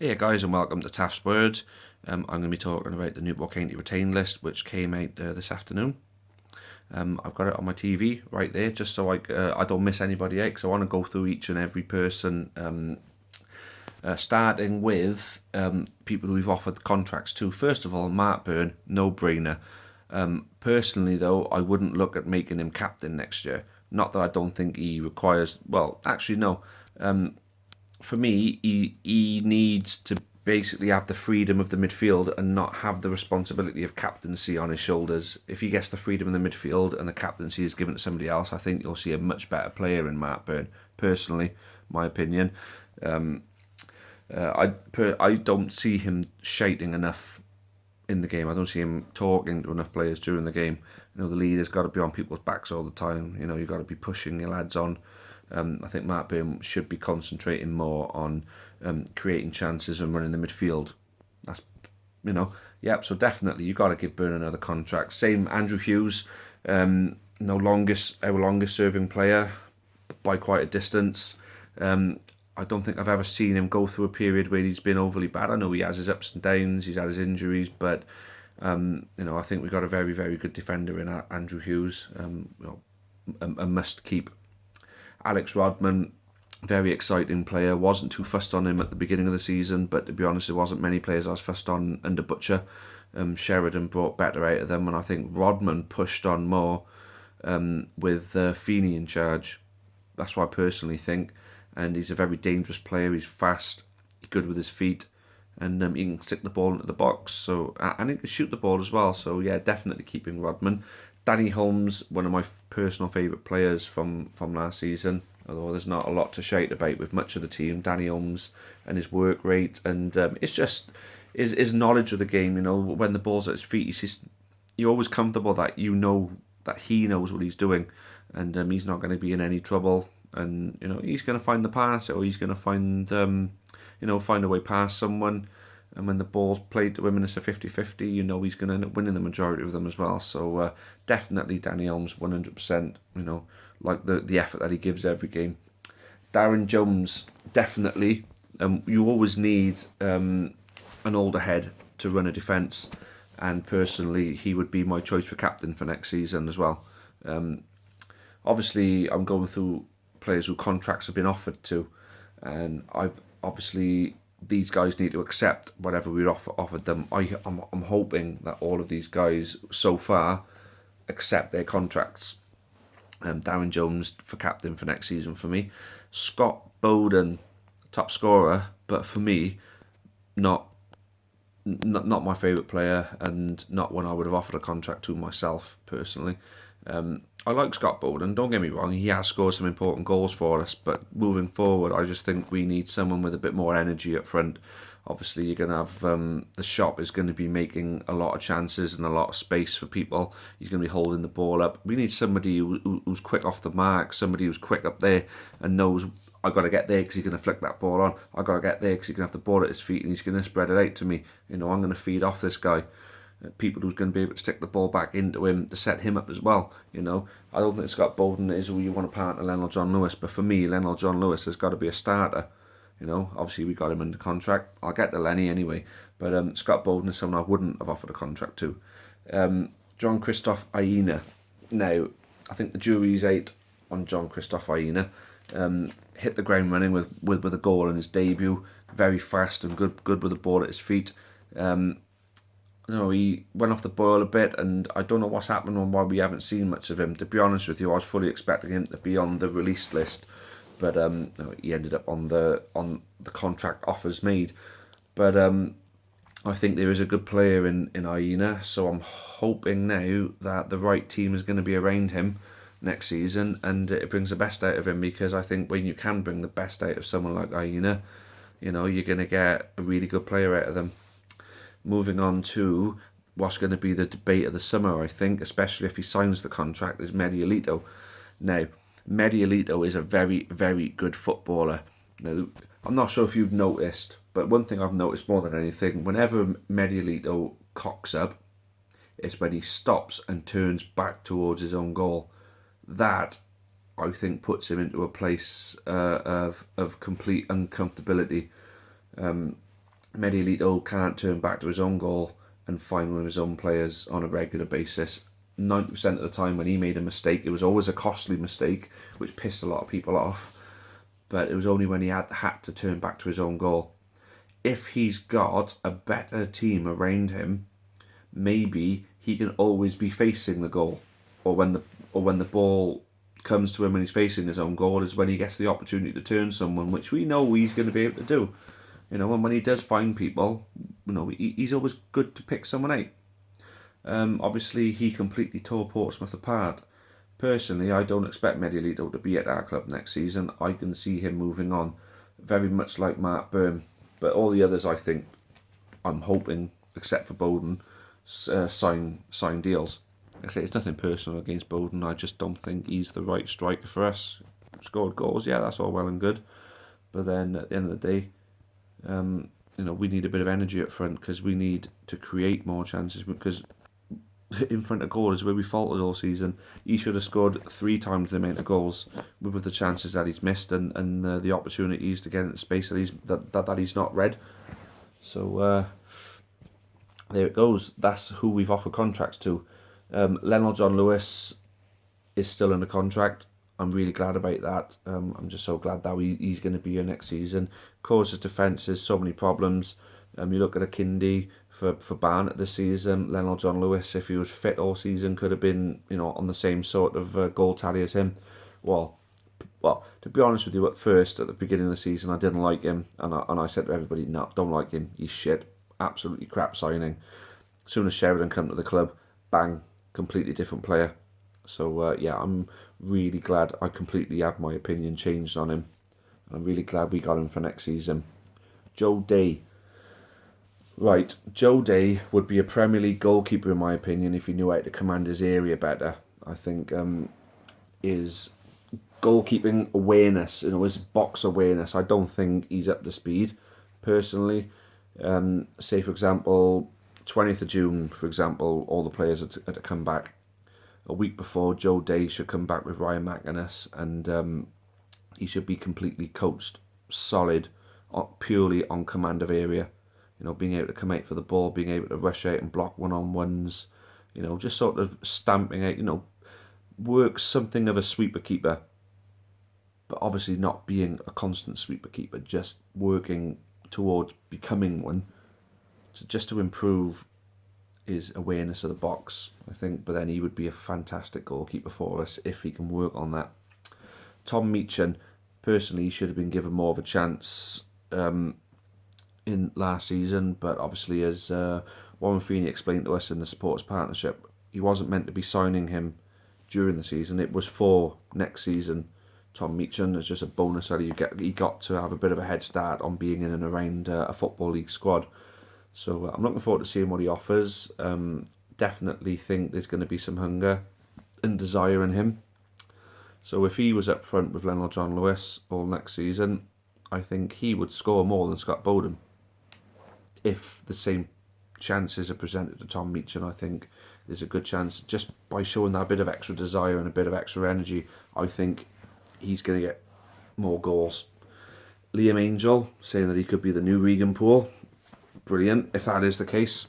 Hey guys, and welcome to Taffs Words. I'm going to be talking about the Newport County retain list, which came out this afternoon. I've got it on my TV right there, just so I don't miss anybody out, because I want to go through each and every person, starting with people who we've offered contracts to. First of all, Mark Byrne, no brainer. Personally, though, I wouldn't look at making him captain next year. Not that I don't think he requires. Well, actually, no. For me, he needs to basically have the freedom of the midfield and not have the responsibility of captaincy on his shoulders. If he gets the freedom of the midfield and the captaincy is given to somebody else, I think you'll see a much better player in Mark Byrne. Personally, my opinion. I don't see him shouting enough in the game. I don't see him talking to enough players during the game. The leader's got to be on people's backs all the time. You've got to be pushing your lads on. I think Mark Byrne should be concentrating more on creating chances and running the midfield. That's, yep. So definitely, you've got to give Byrne another contract. Same Andrew Hughes, our longest serving player by quite a distance. I don't think I've ever seen him go through a period where he's been overly bad. I know he has his ups and downs, he's had his injuries, but I think we've got a very, very good defender in Andrew Hughes. A must keep. Alex Rodman, very exciting player. Wasn't too fussed on him at the beginning of the season, but to be honest, there wasn't many players I was fussed on under Butcher. Sheridan brought better out of them, and I think Rodman pushed on more with Feeney in charge. That's what I personally think. And he's a very dangerous player. He's fast, he's good with his feet, and he can stick the ball into the box. So and he can shoot the ball as well. So yeah, definitely keeping Rodman. Danny Holmes, one of my personal favourite players from last season. Although there's not a lot to shout about with much of the team, Danny Holmes and his work rate, and it's just his knowledge of the game. When the ball's at his feet, you're always comfortable that that he knows what he's doing, and he's not going to be in any trouble. And he's going to find the pass, or he's going to find find a way past someone. And when the ball's played to him and it's a 50-50, he's going to end up winning the majority of them as well. So definitely Danny Holmes, 100%. Like the effort that he gives every game. Darren Jones, definitely. You always need an older head to run a defence, and personally, he would be my choice for captain for next season as well. Obviously, I'm going through players who contracts have been offered to, and these guys need to accept whatever we offered them. I'm hoping that all of these guys so far accept their contracts. Darren Jones for captain for next season for me. Scott Bowden, top scorer, but for me, not my favourite player, and not one I would have offered a contract to myself personally. I like Scott Bowden, don't get me wrong, he has scored some important goals for us, but moving forward, I just think we need someone with a bit more energy up front. Obviously, you're going to have the shop is going to be making a lot of chances and a lot of space for people. He's going to be holding the ball up. We need somebody who's quick off the mark, somebody who's quick up there and knows, I got to get there because he's going to flick that ball on. I got to get there because he's going to have the ball at his feet and he's going to spread it out to me. I'm going to feed off this guy. People who's going to be able to stick the ball back into him to set him up as well. I don't think Scott Bowden is who you want to partner Lionel John Lewis, but for me, Lionel John Lewis has got to be a starter. Obviously we got him under contract. I'll get to Lenny anyway, but Scott Bowden is someone I wouldn't have offered a contract to. John Christoph Aina. Now, I think the jury's out on John Christoph Aina. Hit the ground running with a goal in his debut. Very fast and good with the ball at his feet. He went off the boil a bit, and I don't know what's happened and why we haven't seen much of him. To be honest with you, I was fully expecting him to be on the released list, but he ended up on the contract offers made. But I think there is a good player in Aina, so I'm hoping now that the right team is going to be around him next season, and it brings the best out of him, because I think when you can bring the best out of someone like Aina, you're going to get a really good player out of them. Moving on to what's going to be the debate of the summer, I think, especially if he signs the contract, is Medialito. Now, Medialito is a very, very good footballer. Now, I'm not sure if you've noticed, but one thing I've noticed more than anything, whenever Medialito cocks up, is when he stops and turns back towards his own goal. That, I think, puts him into a place of complete uncomfortability. Mediolito can't turn back to his own goal and find one of his own players on a regular basis. 90% of the time when he made a mistake, it was always a costly mistake, which pissed a lot of people off. But it was only when he had to turn back to his own goal. If he's got a better team around him, maybe he can always be facing the goal, or when the ball comes to him and he's facing his own goal is when he gets the opportunity to turn someone, which we know he's going to be able to do. And when he does find people, he's always good to pick someone out. Obviously, he completely tore Portsmouth apart. Personally, I don't expect Mediolito to be at our club next season. I can see him moving on, very much like Mark Byrne. But all the others, I think, I'm hoping, except for Bowden, sign deals. Like I say, it's nothing personal against Bowden. I just don't think he's the right striker for us. Scored goals, yeah, that's all well and good. But then at the end of the day, we need a bit of energy up front because we need to create more chances. Because in front of goal is where we faltered all season. He should have scored 3 times the amount of goals with the chances that he's missed and the opportunities to get into space that he's not read. So there it goes. That's who we've offered contracts to. Lionel John Lewis is still under contract. I'm really glad about that. I'm just so glad that he's going to be here next season. Causes defences so many problems. You look at a Kindy for Barnet this season. Lionel John Lewis, if he was fit all season, could have been on the same sort of goal tally as him. Well, to be honest with you, at the beginning of the season, I didn't like him, and I said to everybody, no, don't like him. He's shit, absolutely crap signing. As soon as Sheridan come to the club, bang, completely different player. So I'm really glad I completely had my opinion changed on him. I'm really glad we got him for next season. Joe Day. Right, Joe Day would be a Premier League goalkeeper in my opinion if he knew how to command his area better. I think his goalkeeping awareness, his box awareness, I don't think he's up to speed, personally. Say, for example, 20th of June, for example, all the players had to come back. A week before, Joe Day should come back with Ryan McInnes, and he should be completely coached, solid, purely on command of area. Being able to come out for the ball, being able to rush out and block one-on-ones, just sort of stamping out, work something of a sweeper keeper, but obviously not being a constant sweeper keeper, just working towards becoming one, just to improve his awareness of the box, I think. But then he would be a fantastic goalkeeper for us if he can work on that. Tom Meachin, personally, he should have been given more of a chance in last season, but obviously, as Warren Feeney explained to us in the supporters partnership, he wasn't meant to be signing him during the season. It was for next season. Tom Meachin is just a bonus that he got to have a bit of a head start on being in and around a football league squad. So I'm looking forward to seeing what he offers. Definitely think there's going to be some hunger and desire in him. So if he was up front with Lionel John Lewis all next season, I think he would score more than Scott Bowden. If the same chances are presented to Tom Meachin, I think there's a good chance, just by showing that bit of extra desire and a bit of extra energy, I think he's going to get more goals. Liam Angel, saying that he could be the new Regan Poole. Brilliant, if that is the case.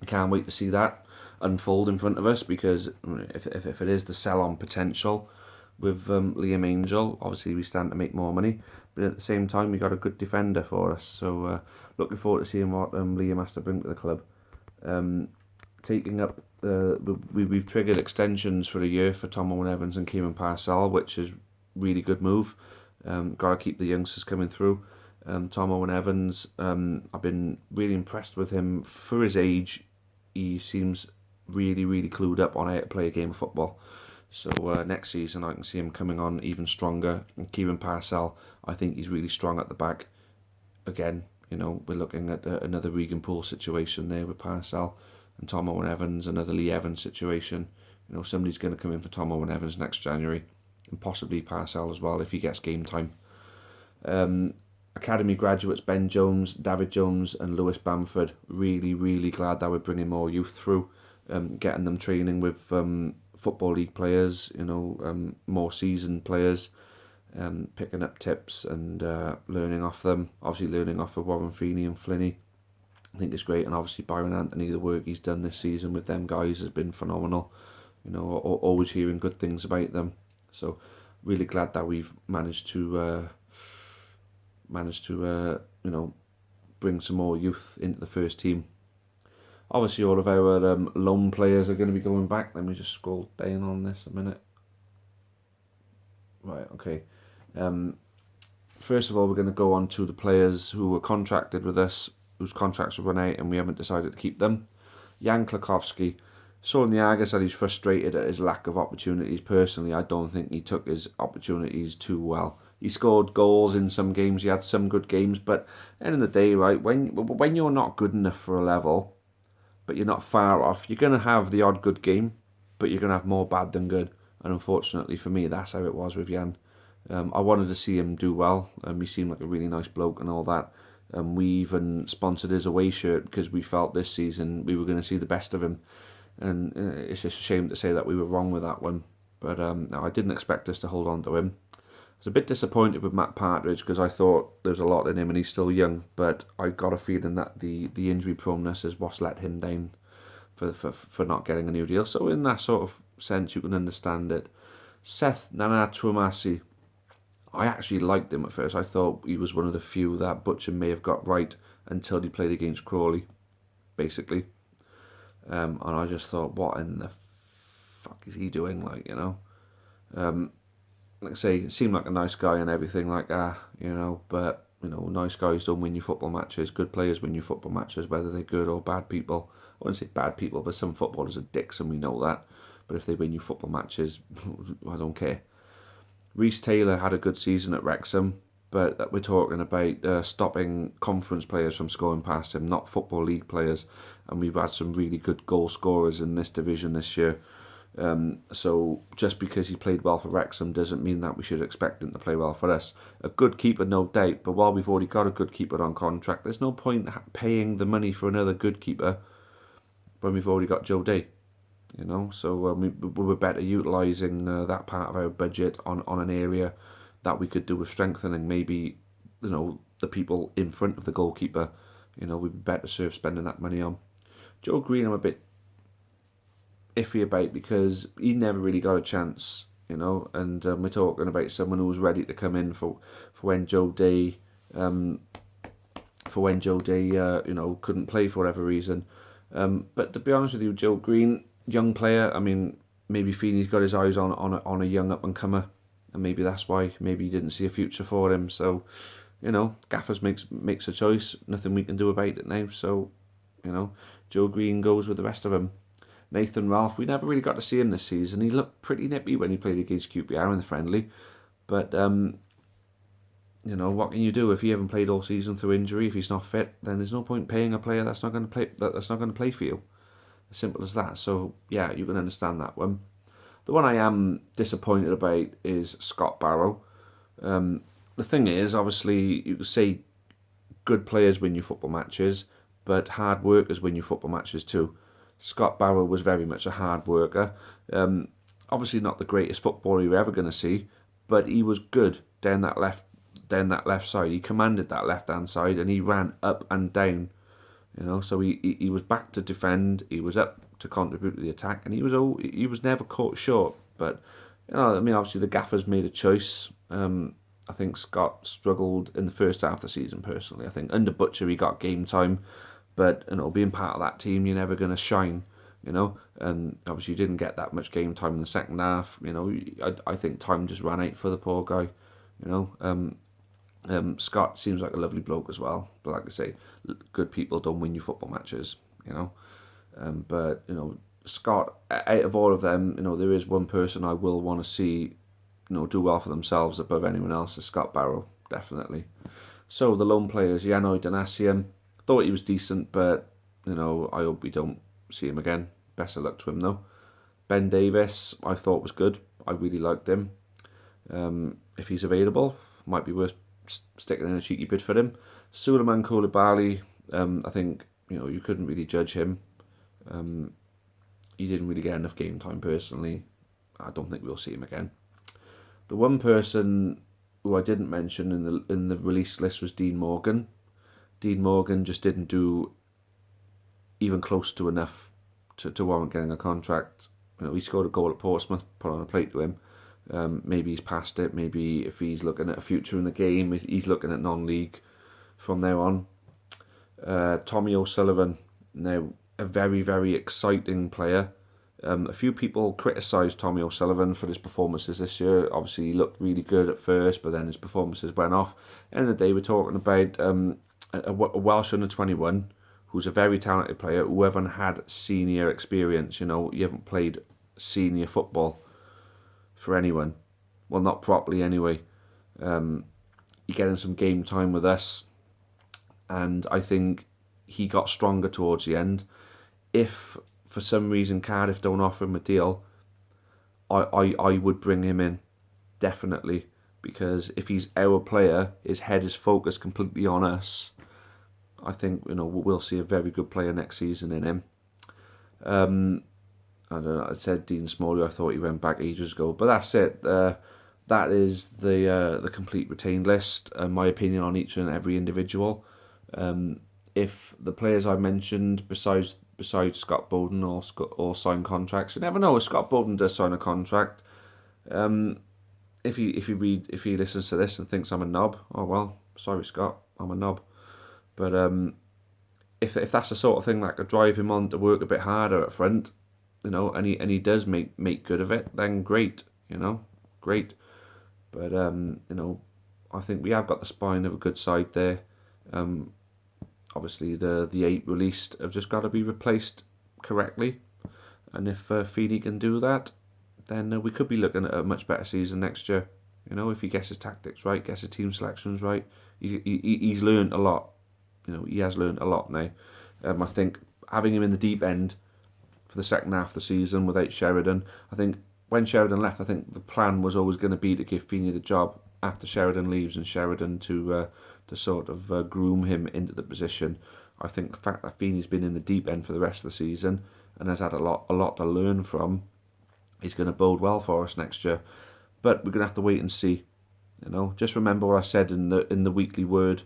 I can't wait to see that unfold in front of us, because if it is the sell-on potential with Liam Angel, obviously we stand to make more money, but at the same time we got a good defender for us, so looking forward to seeing what Liam has to bring to the club. Taking up we've triggered extensions for a year for Tom Owen Evans and Kieran Parcell, which is really good move. Got to keep the youngsters coming through. Tom Owen Evans, I've been really impressed with him. For his age, he seems really, really clued up on how to play a game of football. So next season I can see him coming on even stronger. And Kieran Parcell, I think he's really strong at the back. Again, we're looking at another Regan Poole situation there with Parcell, and Tom Owen Evans, another Lee Evans situation. Somebody's going to come in for Tom Owen Evans next January, and possibly Parcell as well if he gets game time. Academy graduates Ben Jones, David Jones and Lewis Bamford. Really, really glad that we're bringing more youth through, getting them training with Football League players, more seasoned players. picking up tips and learning off them. Obviously, learning off of Warren Feeney and Flinney, I think it's great. And obviously, Byron Anthony, the work he's done this season with them guys has been phenomenal. Always hearing good things about them. So, really glad that we've managed to bring some more youth into the first team. Obviously, all of our loan players are going to be going back. Let me just scroll down on this a minute. Right, okay. First of all, we're going to go on to the players who were contracted with us, whose contracts were run out, and we haven't decided to keep them. Jan Klakowski. Saw in the Argus that he's frustrated at his lack of opportunities. Personally, I don't think he took his opportunities too well. He scored goals in some games. He had some good games, but at the end of the day, right, when you're not good enough for a level, but you're not far off, you're going to have the odd good game, but you're going to have more bad than good. And unfortunately for me, that's how it was with Jan. I wanted to see him do well. He seemed like a really nice bloke and all that. We even sponsored his away shirt because we felt this season we were going to see the best of him. And it's just a shame to say that we were wrong with that one. But no, I didn't expect us to hold on to him. I was a bit disappointed with Matt Partridge because I thought there's a lot in him and he's still young. But I got a feeling that the injury proneness is what's let him down for not getting a new deal. So in that sort of sense, you can understand it. Seth Nanatuamasi. I actually liked him at first. I thought he was one of the few that Butcher may have got right until he played against Crawley, basically. And I just thought, what in the fuck is he doing? Like I say, it seemed like a nice guy and everything like that, but, nice guys don't win you football matches. Good players win you football matches, whether they're good or bad people. I wouldn't say bad people, but some footballers are dicks and we know that. But if they win you football matches, I don't care. Reece Taylor had a good season at Wrexham, but we're talking about stopping conference players from scoring past him, not Football League players. And we've had some really good goal scorers in this division this year. So just because he played well for Wrexham doesn't mean that we should expect him to play well for us. A good keeper, no doubt, but while we've already got a good keeper on contract, there's no point paying the money for another good keeper when we've already got Joe Day. So we were better utilising that part of our budget on an area that we could do with strengthening. Maybe, the people in front of the goalkeeper, we'd be better served spending that money on. Joe Green, I'm a bit iffy about because he never really got a chance, and we're talking about someone who was ready to come in for when Joe Day, couldn't play for whatever reason. But to be honest with you, Joe Green, young player. I mean, maybe Feeney's got his eyes on a young up and comer, and maybe that's why. Maybe he didn't see a future for him. So, Gaffers makes a choice. Nothing we can do about it now. So, Joe Green goes with the rest of them. Nathan Ralph, we never really got to see him this season. He looked pretty nippy when he played against QPR in the friendly, but what can you do if he hasn't played all season through injury? If he's not fit, then there's no point paying a player that's not going to play. That's not going to play for you. As simple as that. So yeah, you can understand that one. The one I am disappointed about is Scott Barrow. The thing is, obviously, you could say good players win you football matches, but hard workers win you football matches too. Scott Barrow was very much a hard worker. Obviously, not the greatest footballer you're ever going to see, but he was good down that left side. He commanded that left hand side, and he ran up and down. So he was back to defend. He was up to contribute to the attack, and he was never caught short. But obviously the Gaffers made a choice. I think Scott struggled in the first half of the season. Personally, I think under Butcher he got game time, but being part of that team, you're never going to shine. And obviously you didn't get that much game time in the second half. I think time just ran out for the poor guy. Scott seems like a lovely bloke as well, but like I say, good people don't win you football matches, but Scott, out of all of them, there is one person I will want to see, do well for themselves above anyone else, is Scott Barrow, definitely. So the lone players, Yanoi Danasium, thought he was decent, but I hope we don't see him again. Best of luck to him though. Ben Davis, I thought was good. I really liked him. If he's available, might be worth sticking in a cheeky bid for him. Suleiman Koulibaly, I think you couldn't really judge him. He didn't really get enough game time personally. I don't think we'll see him again. The one person who I didn't mention in the release list was Dean Morgan. Dean Morgan just didn't do even close to enough to warrant getting a contract. He scored a goal at Portsmouth, put on a plate to him. Maybe he's past it. Maybe if he's looking at a future in the game, he's looking at non-league from there on. Tommy O'Sullivan, now a very, very exciting player. A few people criticised Tommy O'Sullivan for his performances this year. Obviously, he looked really good at first, but then his performances went off. End of the day, we're talking about a Welsh under 21 who's a very talented player who haven't had senior experience. You haven't played senior football for anyone. Well, not properly anyway. You're getting some game time with us, and I think he got stronger towards the end. If for some reason Cardiff don't offer him a deal, I would bring him in, definitely, because if he's our player, his head is focused completely on us. I think we'll see a very good player next season in him. I don't know. I said Dean Smalley. I thought he went back ages ago, but that's it. That is the complete retained list. My opinion on each and every individual. If the players I mentioned, besides Scott Bowden, all sign contracts, you never know. If Scott Bowden does sign a contract, if he listens to this and thinks I'm a knob, oh well, sorry Scott, I'm a knob. But if that's the sort of thing that could drive him on to work a bit harder up front, and he does make good of it, then great, great. But I think we have got the spine of a good side there. Obviously the 8 released have just got to be replaced correctly, and if Feeney can do that, then we could be looking at a much better season next year. If he gets his tactics right, gets his team selections right, he's learned a lot. He has learned a lot now. I think having him in the deep end for the second half of the season without Sheridan, I think when Sheridan left, I think the plan was always going to be to give Feeney the job after Sheridan leaves, and Sheridan to sort of groom him into the position. I think the fact that Feeney's been in the deep end for the rest of the season and has had a lot to learn from is going to bode well for us next year. But we're going to have to wait and see. Just remember what I said in the weekly word.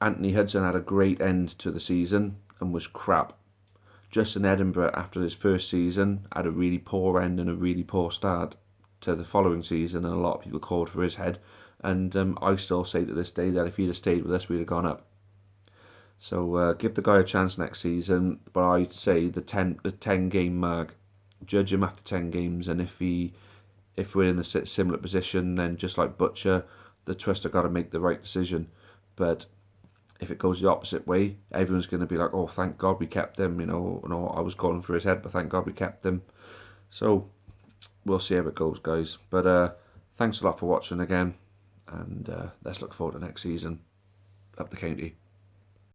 Anthony Hudson had a great end to the season and was crap. Justin Edinburgh, after his first season, had a really poor end and a really poor start to the following season, and a lot of people called for his head. And I still say to this day that if he'd have stayed with us, we'd have gone up. So give the guy a chance next season, but I'd say the 10 game mark. Judge him after 10 games, and if we're in the similar position, then just like Butcher, the trust have got to make the right decision. But if it goes the opposite way, everyone's going to be like, oh, thank God we kept him. I was calling for his head, but thank God we kept him. So we'll see how it goes, guys. But thanks a lot for watching again, and let's look forward to next season. Up the county.